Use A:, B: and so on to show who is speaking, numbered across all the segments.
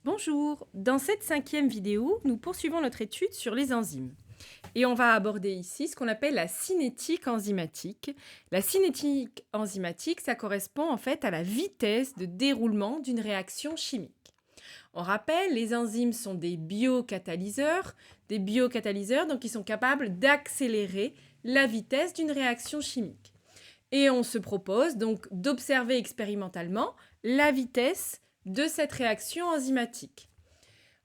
A: Bonjour, dans cette 5e vidéo, nous poursuivons notre étude sur les enzymes. Et on va aborder ici ce qu'on appelle la cinétique enzymatique. La cinétique enzymatique, ça correspond en fait à la vitesse de déroulement d'une réaction chimique. On rappelle, les enzymes sont des biocatalyseurs. Donc ils sont capables d'accélérer la vitesse d'une réaction chimique. Et on se propose donc d'observer expérimentalement la vitesse de cette réaction enzymatique.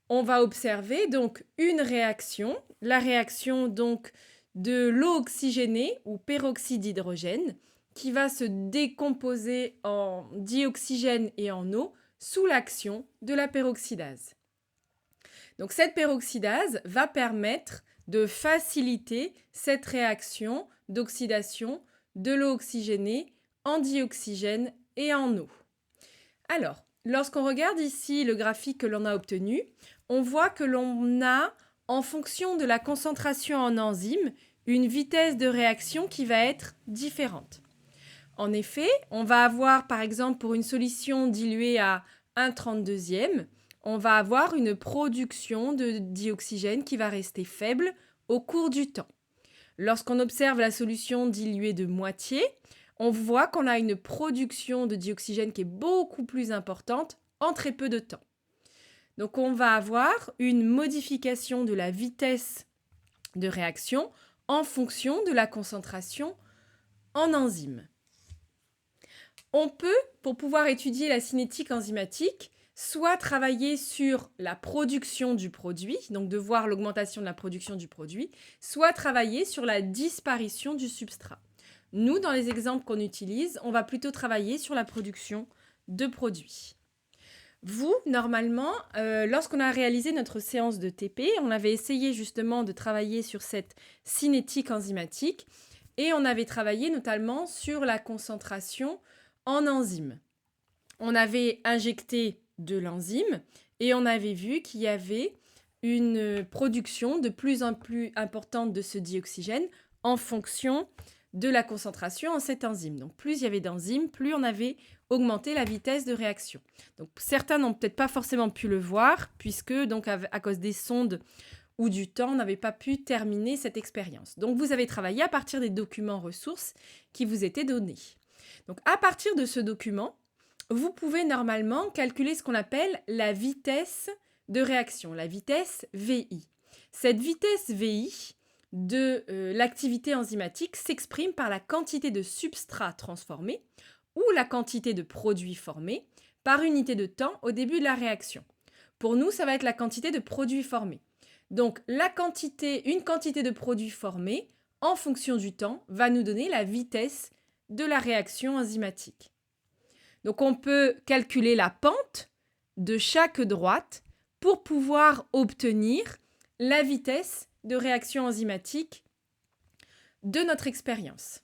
A: On va observer donc une réaction, la réaction donc de l'eau oxygénée ou peroxyde d'hydrogène qui va se décomposer en dioxygène et en eau sous l'action de la peroxydase. Donc cette peroxydase va permettre de faciliter cette réaction d'oxydation de l'eau oxygénée en dioxygène et en eau. Alors, lorsqu'on regarde ici le graphique que l'on a obtenu, on voit que l'on a, en fonction de la concentration en enzyme, une vitesse de réaction qui va être différente. En effet, on va avoir, par exemple, pour une solution diluée à 1/32e, on va avoir une production de dioxygène qui va rester faible au cours du temps. Lorsqu'on observe la solution diluée de moitié, on voit qu'on a une production de dioxygène qui est beaucoup plus importante en très peu de temps. Donc on va avoir une modification de la vitesse de réaction en fonction de la concentration en enzyme. On peut, pour pouvoir étudier la cinétique enzymatique, soit travailler sur la production du produit, donc de voir l'augmentation de la production du produit, soit travailler sur la disparition du substrat. Nous, dans les exemples qu'on utilise, on va plutôt travailler sur la production de produits. Vous, normalement, lorsqu'on a réalisé notre séance de TP, on avait essayé justement de travailler sur cette cinétique enzymatique et on avait travaillé notamment sur la concentration en enzyme. On avait injecté de l'enzyme et on avait vu qu'il y avait une production de plus en plus importante de ce dioxygène en fonction de la concentration en cette enzyme. Donc plus il y avait d'enzymes, plus on avait augmenté la vitesse de réaction. Donc certains n'ont peut-être pas forcément pu le voir puisque donc à cause des sondes ou du temps, on n'avait pas pu terminer cette expérience. Donc vous avez travaillé à partir des documents ressources qui vous étaient donnés. Donc à partir de ce document, vous pouvez normalement calculer ce qu'on appelle la vitesse de réaction, la vitesse VI. Cette vitesse VI de l'activité enzymatique s'exprime par la quantité de substrat transformé ou la quantité de produit formé par unité de temps au début de la réaction. Pour nous, ça va être la quantité de produit formé. Donc, une quantité de produit formé en fonction du temps va nous donner la vitesse de la réaction enzymatique. Donc, on peut calculer la pente de chaque droite pour pouvoir obtenir la vitesse de réaction enzymatique de notre expérience.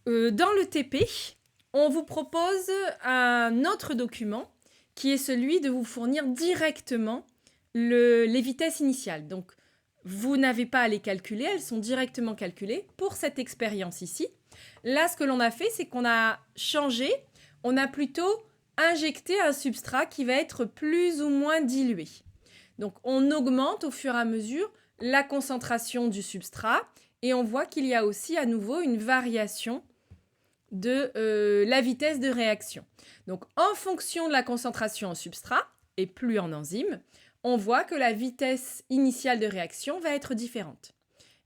A: Dans le TP, on vous propose un autre document qui est celui de vous fournir directement les vitesses initiales. Donc, vous n'avez pas à les calculer, elles sont directement calculées pour cette expérience ici. Là, ce que l'on a fait, c'est qu'on a changé, on a plutôt injecté un substrat qui va être plus ou moins dilué. Donc, on augmente au fur et à mesure la concentration du substrat et on voit qu'il y a aussi à nouveau une variation de la vitesse de réaction. Donc, en fonction de la concentration en substrat et plus en enzyme, on voit que la vitesse initiale de réaction va être différente.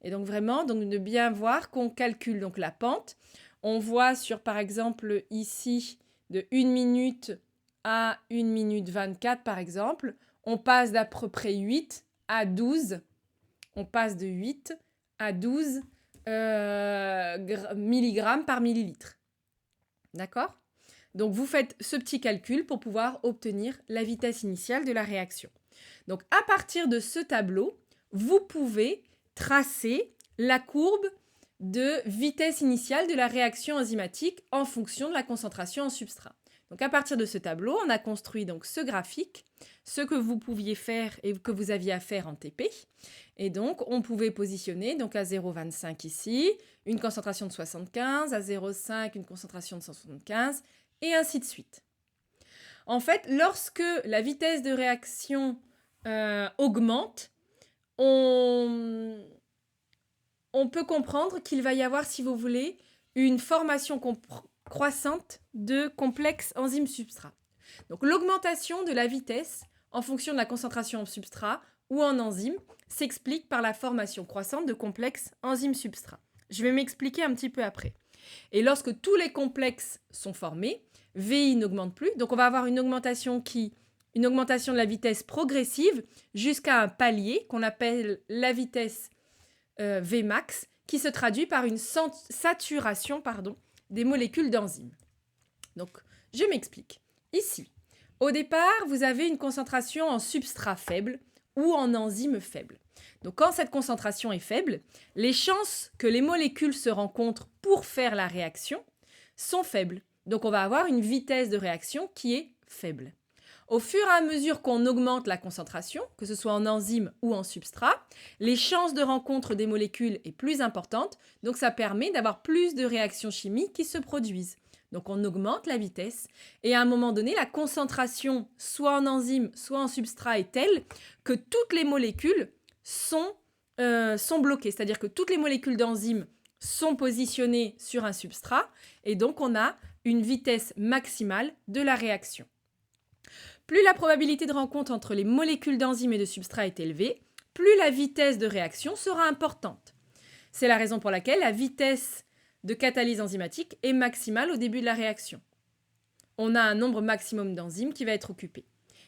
A: Et donc vraiment, de bien voir qu'on calcule donc la pente. On voit sur, par exemple, ici, de 1 minute à 1 minute 24, par exemple, on passe d'à peu près 8 à 12. On passe de 8 à 12 milligrammes par millilitre. D'accord ? Donc, vous faites ce petit calcul pour pouvoir obtenir la vitesse initiale de la réaction. Donc, à partir de ce tableau, vous pouvez tracer la courbe de vitesse initiale de la réaction enzymatique en fonction de la concentration en substrat. Donc, à partir de ce tableau, on a construit donc ce graphique, ce que vous pouviez faire et que vous aviez à faire en TP. Et donc, on pouvait positionner donc à 0,25 ici, une concentration de 75, à 0,5, une concentration de 175, et ainsi de suite. En fait, lorsque la vitesse de réaction augmente, on peut comprendre qu'il va y avoir, si vous voulez, une formation croissante de complexes enzymes substrats. Donc l'augmentation de la vitesse en fonction de la concentration en substrat ou en enzyme s'explique par la formation croissante de complexes enzymes substrats. Je vais m'expliquer un petit peu après. Et lorsque tous les complexes sont formés, VI n'augmente plus, donc on va avoir une augmentation de la vitesse progressive jusqu'à un palier qu'on appelle la vitesse Vmax, qui se traduit par une saturation des molécules d'enzymes. Donc, je m'explique. Ici, au départ, vous avez une concentration en substrat faible ou en enzyme faible. Donc, quand cette concentration est faible, les chances que les molécules se rencontrent pour faire la réaction sont faibles. Donc, on va avoir une vitesse de réaction qui est faible. Au fur et à mesure qu'on augmente la concentration, que ce soit en enzyme ou en substrat, les chances de rencontre des molécules est plus importante, donc ça permet d'avoir plus de réactions chimiques qui se produisent. Donc on augmente la vitesse et à un moment donné, la concentration, soit en enzyme, soit en substrat, est telle que toutes les molécules sont bloquées. C'est-à-dire que toutes les molécules d'enzyme sont positionnées sur un substrat et donc on a une vitesse maximale de la réaction. Plus la probabilité de rencontre entre les molécules d'enzymes et de substrat est élevée, plus la vitesse de réaction sera importante. C'est la raison pour laquelle la vitesse de catalyse enzymatique est maximale au début de la réaction. On a un nombre maximum d'enzymes qui va être occupé.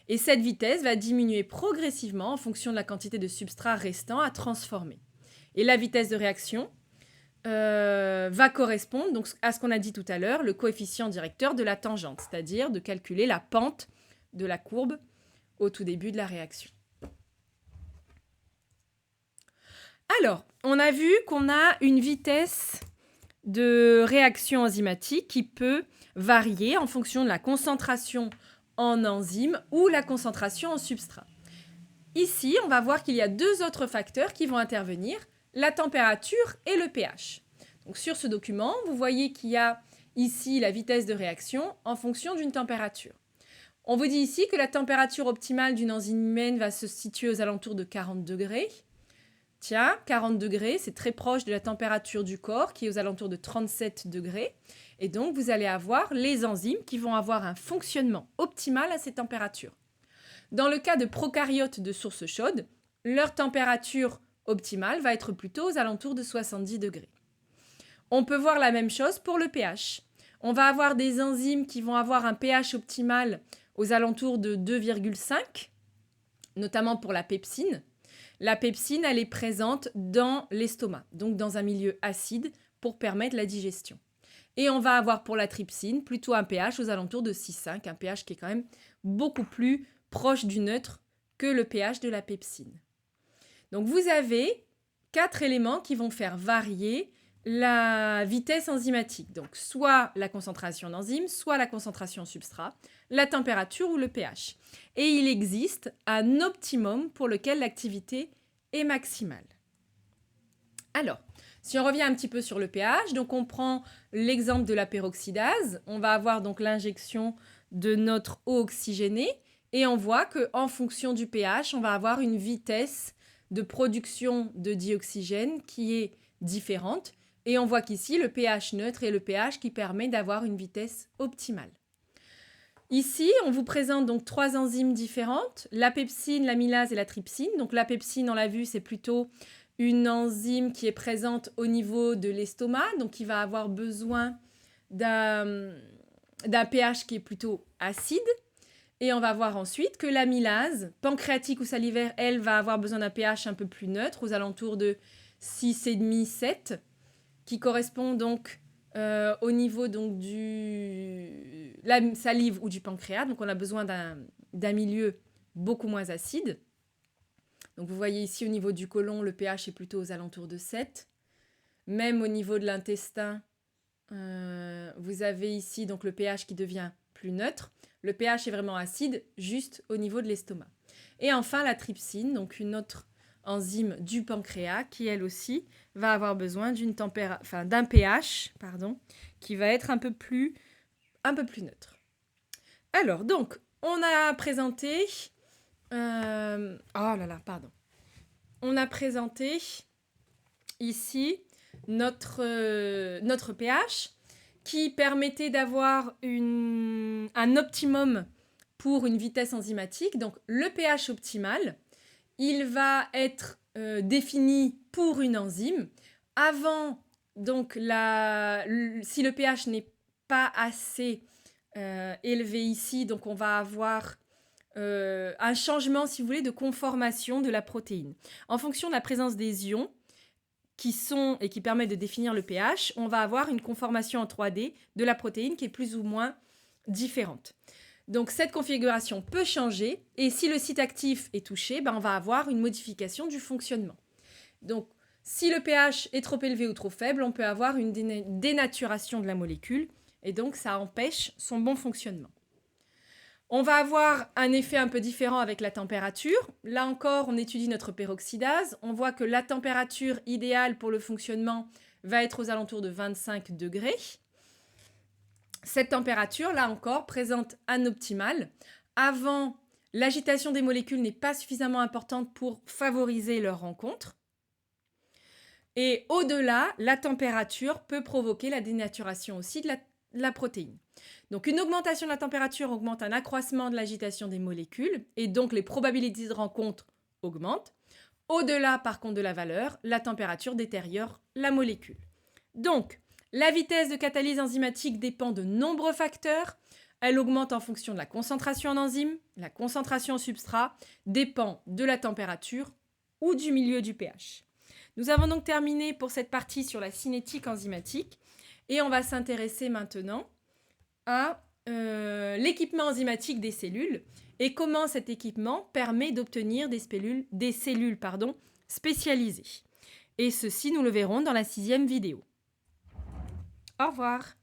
A: Et cette vitesse va diminuer progressivement en fonction de la quantité de substrat restant à transformer. Et la vitesse de réaction va correspondre donc à ce qu'on a dit tout à l'heure, le coefficient directeur de la tangente, c'est-à-dire de calculer la pente de la courbe au tout début de la réaction. Alors, on a vu qu'on a une vitesse de réaction enzymatique qui peut varier en fonction de la concentration en enzyme ou la concentration en substrat. Ici, on va voir qu'il y a deux autres facteurs qui vont intervenir, la température et le pH. Donc, sur ce document, vous voyez qu'il y a ici la vitesse de réaction en fonction d'une température. On vous dit ici que la température optimale d'une enzyme humaine va se situer aux alentours de 40 degrés. Tiens, 40 degrés, c'est très proche de la température du corps qui est aux alentours de 37 degrés. Et donc, vous allez avoir les enzymes qui vont avoir un fonctionnement optimal à ces températures. Dans le cas de prokaryotes de source chaude, leur température optimale va être plutôt aux alentours de 70 degrés. On peut voir la même chose pour le pH. On va avoir des enzymes qui vont avoir un pH optimal aux alentours de 2,5, notamment pour la pepsine. La pepsine, elle est présente dans l'estomac, donc dans un milieu acide pour permettre la digestion. Et on va avoir pour la trypsine plutôt un pH aux alentours de 6,5, un pH qui est quand même beaucoup plus proche du neutre que le pH de la pepsine. Donc vous avez 4 éléments qui vont faire varier la vitesse enzymatique, donc soit la concentration d'enzymes, soit la concentration en substrat, la température ou le pH. Et il existe un optimum pour lequel l'activité est maximale. Alors, si on revient un petit peu sur le pH, donc on prend l'exemple de la peroxydase, on va avoir donc l'injection de notre eau oxygénée et on voit qu'en fonction du pH, on va avoir une vitesse de production de dioxygène qui est différente. Et on voit qu'ici, le pH neutre est le pH qui permet d'avoir une vitesse optimale. Ici, on vous présente donc 3 enzymes différentes, la pepsine, l'amylase et la trypsine. Donc la pepsine, on l'a vu, c'est plutôt une enzyme qui est présente au niveau de l'estomac, donc qui va avoir besoin d'un pH qui est plutôt acide. Et on va voir ensuite que l'amylase, pancréatique ou salivaire, elle, va avoir besoin d'un pH un peu plus neutre, aux alentours de 6,5, 7, qui correspond donc au niveau donc, de la salive ou du pancréas. Donc on a besoin d'un milieu beaucoup moins acide. Donc vous voyez ici au niveau du côlon, le pH est plutôt aux alentours de 7. Même au niveau de l'intestin, vous avez ici donc le pH qui devient plus neutre. Le pH est vraiment acide juste au niveau de l'estomac. Et enfin la trypsine, donc une autre enzyme du pancréas qui elle aussi va avoir besoin d'un pH qui va être un peu plus neutre. Alors donc On a présenté... oh là là, pardon. On a présenté ici notre pH qui permettait d'avoir un optimum pour une vitesse enzymatique. Donc le pH optimal, il va être défini pour une enzyme. Avant, donc, si le pH n'est pas assez élevé ici, donc on va avoir un changement, si vous voulez, de conformation de la protéine. En fonction de la présence des ions qui permettent de définir le pH, on va avoir une conformation en 3D de la protéine qui est plus ou moins différente. Donc cette configuration peut changer et si le site actif est touché, on va avoir une modification du fonctionnement. Donc si le pH est trop élevé ou trop faible, on peut avoir une dénaturation de la molécule et donc ça empêche son bon fonctionnement. On va avoir un effet un peu différent avec la température. Là encore, on étudie notre peroxydase. On voit que la température idéale pour le fonctionnement va être aux alentours de 25 degrés. Cette température, là encore, présente un optimal. Avant, l'agitation des molécules n'est pas suffisamment importante pour favoriser leur rencontre. Et au-delà, la température peut provoquer la dénaturation aussi de la protéine. Donc une augmentation de la température augmente un accroissement de l'agitation des molécules et donc les probabilités de rencontre augmentent. Au-delà par contre de la valeur, la température détériore la molécule. Donc la vitesse de catalyse enzymatique dépend de nombreux facteurs. Elle augmente en fonction de la concentration en enzyme, la concentration en substrat, dépend de la température ou du milieu du pH. Nous avons donc terminé pour cette partie sur la cinétique enzymatique et on va s'intéresser maintenant à l'équipement enzymatique des cellules et comment cet équipement permet d'obtenir des cellules spécialisées. Et ceci, nous le verrons dans la 6e vidéo. Au revoir.